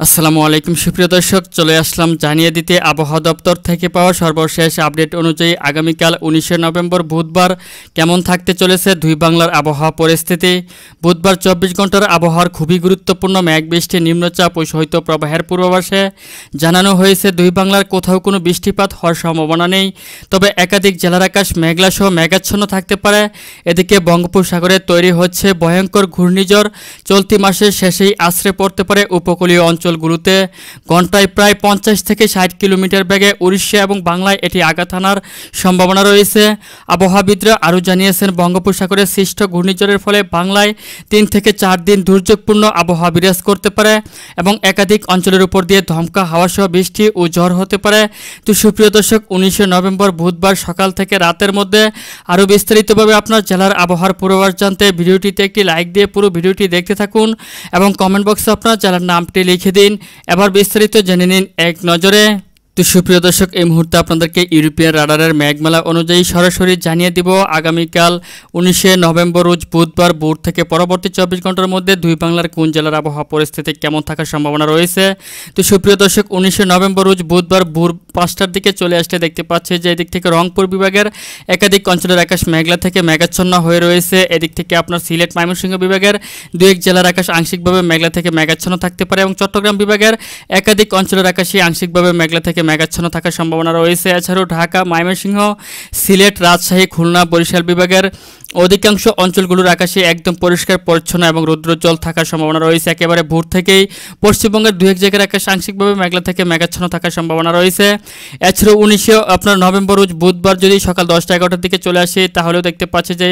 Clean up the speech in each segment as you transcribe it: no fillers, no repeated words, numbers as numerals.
আসসালামু আলাইকুম সুপ্রিয় দর্শক, চলে আসলাম জানিয়ে দিতে আবহাওয়া দপ্তর থেকে পাওয়া সর্বশেষ আপডেট অনুযায়ী আগামীকাল 19 নভেম্বর বুধবার কেমন থাকতে চলেছে দুই বাংলার আবহাওয়া পরিস্থিতি। বুধবার 24 ঘন্টার আবহাওয়ার খুবই গুরুত্বপূর্ণ মেঘ বৃষ্টি নিম্নচাপ ও শৈত্যপ্রবাহের পূর্বাভাসে জানানো হয়েছে দুই বাংলার কোথাও কোনো বৃষ্টিপাত হওয়ার সম্ভাবনা নেই, তবে একাধিক জেলার আকাশ মেঘলা সহ মেঘাচ্ছন্ন থাকতে পারে। এদিকে বঙ্গোপসাগরে তৈরি হচ্ছে ভয়ঙ্কর ঘূর্ণিঝড়, চলতি মাসের শেষেই আছড়ে পড়তে পারে উপকূলীয় অঞ্চলগুলোতে। ঘন্টায় প্রায় 50 থেকে 60 কিলোমিটার বেগে উড়িষ্যা এবং বাংলায় এটি আঘাত হানার সম্ভাবনা রয়েছে। আবহাওয়াবিদরা আরও জানিয়েছেন, বঙ্গোপসাগরে সৃষ্ট ঘূর্ণিঝড়ের ফলে বাংলায় 3 থেকে 4 দিন দুর্যোগপূর্ণ আবহাওয়া বিরাজ করতে পারে এবং একাধিক অঞ্চলের উপর দিয়ে দমকা হাওয়া সহ বৃষ্টি ও ঝড় হতে পারে। তো সুপ্রিয় দর্শক, 19 নভেম্বর বুধবার সকাল থেকে রাতের মধ্যে আরও বিস্তারিতভাবে আপনার জেলার আবহাওয়ার পূর্বাভাস জানতে ভিডিওটিতে একটি লাইক দিয়ে পুরো ভিডিওটি দেখতে থাকুন এবং কমেন্ট বক্সে আপনার জেলার নামটি লিখে দিন। এবার বিস্তারিত জেনে নিন এক নজরে। তো সুপ্রিয় দর্শক, এই মুহূর্তে আপনাদেরকে ইউরোপিয়ান রাডারের মেঘমালা অনুযায়ী সরাসরি জানিয়ে দিব আগামীকাল 19 নভেম্বর রোজ বুধবার ভোর থেকে পরবর্তী 24 ঘন্টার মধ্যে দুই বাংলার কোন জেলার আবহাওয়া পরিস্থিতি কেমন থাকার সম্ভাবনা রয়েছে। তো সুপ্রিয় দর্শক, 19 নভেম্বর রোজ বুধবার ভোর 5টার দিকে চলে আসলে দেখতে পাচ্ছি যে এদিক থেকে রংপুর বিভাগের একাধিক অঞ্চলের আকাশ মেঘলা থেকে মেঘাচ্ছন্ন হয়ে রয়েছে। এদিক থেকে আপনার সিলেট ময়মনসিংহ বিভাগের 2-1 জেলার আকাশ আংশিকভাবে মেঘলা থেকে মেঘাচ্ছন্ন থাকতে পারে এবং চট্টগ্রাম বিভাগের একাধিক অঞ্চলের আকাশই আংশিকভাবে মেঘলা থেকে মেঘাচ্ছন্ন থাকার সম্ভাবনা রয়েছে। এছাড়াও ঢাকা, ময়মনসিংহ, সিলেট, রাজশাহী, খুলনা, বরিশাল বিভাগের অধিকাংশ অঞ্চলগুলোর আকাশে একদম পরিষ্কার পরিচ্ছন্ন এবং রৌদ্রোজ্জ্বল থাকার সম্ভাবনা রয়েছে। একেবারে ভোর থেকেই পশ্চিমবঙ্গের 2-1 জায়গার আকাশ আংশিকভাবে মেঘলা থেকে মেঘাচ্ছন্ন থাকার সম্ভাবনা রয়েছে। এছাড়াও 19 নভেম্বর রোজ বুধবার যদি সকাল 10টা-11টার দিকে চলে আসে তাহলেও দেখতে পাচ্ছি যে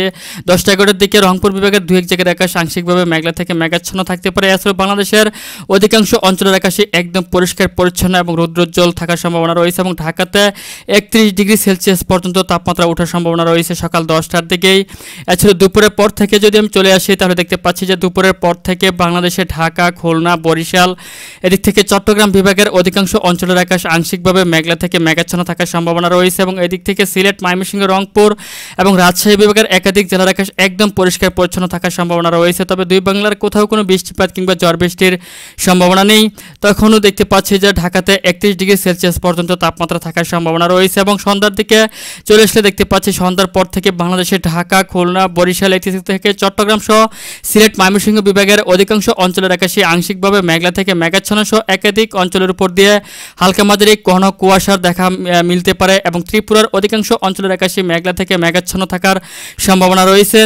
10টা-11টার দিকে রংপুর বিভাগের 2-1 জায়গার আকাশ আংশিকভাবে মেঘলা থেকে মেঘাচ্ছন্ন থাকতে পারে। এছাড়াও বাংলাদেশের অধিকাংশ অঞ্চলের আকাশে একদম পরিষ্কার পরিচ্ছন্ন এবং রৌদ্রোজ্জ্বল থাকার সম্ভাবনা রয়েছে এবং ঢাকাতে 31 ডিগ্রি সেলসিয়াস পর্যন্ত তাপমাত্রা ওঠার সম্ভাবনা রয়েছে সকাল 10টার দিকেই। এছাড়া দুপুরের পর থেকে যদি আমি চলে আসি তাহলে দেখতে পাচ্ছি যে দুপুরের পর থেকে বাংলাদেশে ঢাকা, খুলনা, বরিশাল, এদিক থেকে চট্টগ্রাম বিভাগের অধিকাংশ অঞ্চলের আকাশ আংশিকভাবে মেঘলা থেকে মেঘাচ্ছন্ন থাকার সম্ভাবনা রয়েছে এবং এদিক থেকে সিলেট, ময়মনসিংহ, রংপুর এবং রাজশাহী বিভাগের একাধিক জেলার আকাশ একদম পরিষ্কার পরিচ্ছন্ন থাকার সম্ভাবনা রয়েছে। তবে দুই বাংলার কোথাও কোনো বৃষ্টিপাত কিংবা ঝড় বৃষ্টির সম্ভাবনা নেই। তখনও দেখতে পাচ্ছি যে ঢাকাতে 31 ডিগ্রি সেলসিয়াস পর্যন্ত তাপমাত্রা থাকার সম্ভাবনা রয়েছে এবং সন্ধ্যার দিকে চলে আসলে দেখতে পাচ্ছি সন্ধ্যার পর থেকে বাংলাদেশে ঢাকা, খুলনা, বরিশাল থেকে চট্টগ্রাম সহ সিলেট, ময়মনসিংহ বিভাগের অধিকাংশ অঞ্চলের আকাশে আংশিকভাবে মেঘলা থেকে মেঘাচ্ছন্ন সহ একাধিক অঞ্চলের উপর দিয়ে হালকা মাঝারি ঘন কুয়াশার দেখা মিলতে পারে এবং ত্রিপুরার অধিকাংশ অঞ্চলের আকাশে মেঘলা থেকে মেঘাচ্ছন্ন থাকার সম্ভাবনা রয়েছে।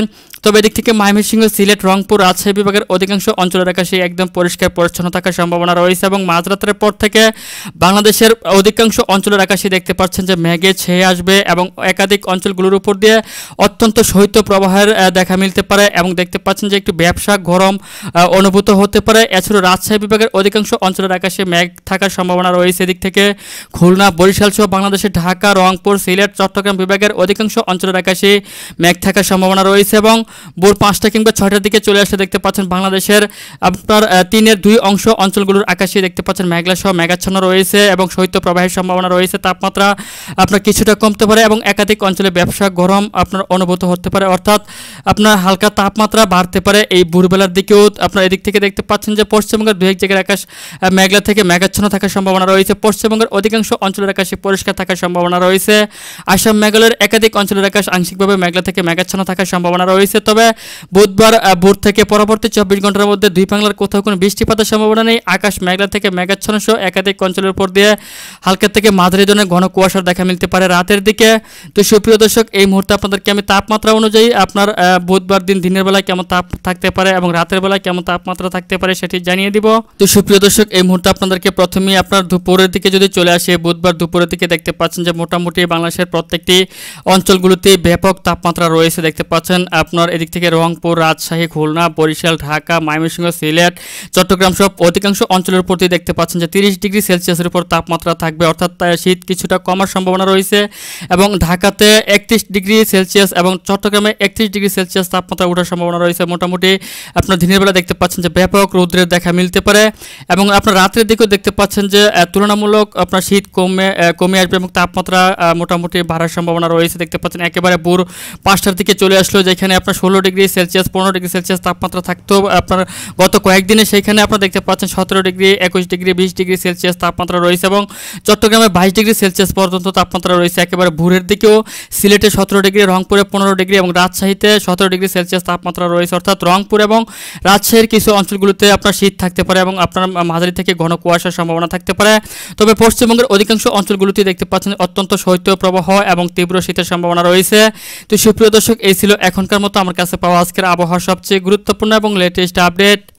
তবে এদিক থেকে ময়মনসিংহ, সিলেট, রংপুর, রাজশাহী বিভাগের অধিকাংশ অঞ্চলের আকাশে একদম পরিষ্কার পরিচ্ছন্ন থাকার সম্ভাবনা রয়েছে এবং মাঝরাতের পর থেকে বাংলাদেশের অধিকাংশ অঞ্চলের আকাশে দেখতে পাচ্ছেন যে মেঘে ছেয়ে আসবে এবং একাধিক অঞ্চলগুলোর উপর দিয়ে অত্যন্ত শৈত্যপ্রবাহের দেখা মিলতে পারে এবং দেখতে পাচ্ছেন যে একটু ব্যবসা গরম অনুভূত হতে পারে। এছাড়াও রাজশাহী বিভাগের অধিকাংশ অঞ্চলের আকাশে মেঘ থাকার সম্ভাবনা রয়েছে। এদিক থেকে খুলনা, বরিশাল সহ বাংলাদেশের ঢাকা, রংপুর, সিলেট, চট্টগ্রাম বিভাগের অধিকাংশ অঞ্চলের আকাশে মেঘ থাকার সম্ভাবনা রয়েছে এবং ভোর 5টা কিংবা 6টার দিকে চলে আসলে দেখতে পাচ্ছেন বাংলাদেশের আপনার 3-2 অংশ অঞ্চলগুলোর আকাশে দেখতে পাচ্ছেন মেঘলা সহ মেঘাচ্ছন্ন রয়েছে এবং শৈত্যপ্রবাহের সম্ভাবনা রয়েছে। তাপমাত্রা আপনার কিছুটা কমতে পারে এবং একাধিক অঞ্চলে ব্যবসা গরম আপনার অনুভূত হতে পারে, অর্থাৎ আপনার হালকা তাপমাত্রা বাড়তে পারে এই ভোরবেলার দিকেও। আপনার এদিক থেকে দেখতে পাচ্ছেন যে পশ্চিমবঙ্গের 2-1 জায়গার আকাশ মেঘলা থেকে মেঘাচ্ছন্ন থাকার সম্ভাবনা রয়েছে। পশ্চিমবঙ্গের অধিকাংশ অঞ্চলের আকাশে পরিষ্কার থাকার সম্ভাবনা রয়েছে। আসাম, মেঘালয়ের একাধিক অঞ্চলের আকাশ আংশিকভাবে মেঘলা থেকে মেঘাচ্ছন্ন থাকার সম্ভাবনা রয়েছে। তবে বুধবার ভোর থেকে পরবর্তী 24 ঘন্টার মধ্যে দুই বাংলার কোথাও কোনো বৃষ্টিপাতের সম্ভাবনা নেই। আকাশ মেঘলা থেকে মেঘাচ্ছন্ন সহ একাধিক অঞ্চলের উপর দিয়ে হালকা থেকে মাঝারি ধরনের ঘন কুয়াশার দেখা মিলতে পারে রাতের দিকে। তো সুপ্রিয় দর্শক, এই মুহূর্তে আপনাদেরকে আমি তাপমাত্রা অনুযায়ী আপনার বুধবার দিনের বেলায় কেমন তাপ থাকতে পারে এবং রাতের বেলায় কেমন তাপমাত্রা থাকতে পারে সেটি জানিয়ে দিব। তো সুপ্রিয় দর্শক, এই মুহূর্তে আপনাদেরকে প্রথমেই আপনার দুপুরের দিকে যদি চলে আসে, বুধবার দুপুরের দিকে দেখতে পাচ্ছেন যে মোটামুটি বাংলাদেশের প্রত্যেকটি অঞ্চলগুলোতে ব্যাপক তাপমাত্রা রয়েছে। দেখতে পাচ্ছেন আপনার এদিক থেকে রংপুর, রাজশাহী, খুলনা, বরিশাল, ঢাকা, ময়মনসিংহ, সিলেট, চট্টগ্রাম সব অধিকাংশ অঞ্চলের উপর দিয়ে দেখতে পাচ্ছেন যে 30 ডিগ্রি সেলসিয়াসের উপর তাপমাত্রা থাকবে, অর্থাৎ শীত কিছুটা কমার সম্ভাবনা রয়েছে এবং ঢাকাতে 31 ডিগ্রি সেলসিয়াস এবং চট্টগ্রামে 31 ডিগ্রি সেলসিয়াস তাপমাত্রা ওঠার সম্ভাবনা রয়েছে। মোটামুটি আপনার দিনের বেলা দেখতে পাচ্ছেন যে ব্যাপক রৌদ্রের দেখা মিলতে পারে এবং আপনার রাতের দিকেও দেখতে পাচ্ছেন যে তুলনামূলক আপনার শীত কমে আসবে এবং তাপমাত্রা মোটামুটি বাড়ার সম্ভাবনা রয়েছে। দেখতে পাচ্ছেন একেবারে ভোর 5টার দিকে চলে আসলো যেখানে আপনার 16 ডিগ্রি সেলসিয়াস 15 ডিগ্রি সেলসিয়াস তাপমাত্রা থাকতো আপনার গত কয়েকদিনে, সেইখানে আপনারা দেখতে পাচ্ছেন 17 ডিগ্রি 21 ডিগ্রি 20 ডিগ্রি সেলসিয়াস তাপমাত্রা রয়েছে এবং চট্টগ্রামে 22 ডিগ্রি সেলসিয়াস পর্যন্ত তাপমাত্রা রয়েছে। একেবারে ভোরের দিকেও সিলেটে 17 ডিগ্রি, রংপুরে 15 ডিগ্রি এবং রাজশাহীতে 17 ডিগ্রি সেলসিয়াস তাপমাত্রা রয়েছে। অর্থাৎ রংপুর এবং রাজশাহীর কিছু অঞ্চলগুলোতে আপনার শীত থাকতে পারে এবং আপনার মাঝারি থেকে ঘন কুয়াশার সম্ভাবনা থাকতে পারে। তবে পশ্চিমবঙ্গের অধিকাংশ অঞ্চলগুলোতে দেখতে পাচ্ছেন অত্যন্ত শৈত্যপ্রবাহ এবং তীব্র শীতের সম্ভাবনা রয়েছে। তো সুপ্রিয় দর্শক, এই ছিল এখনকার মতো আমার কাছে পাওয়া আজকের আবহাওয়ার সবচেয়ে গুরুত্বপূর্ণ এবং লেটেস্ট আপডেট।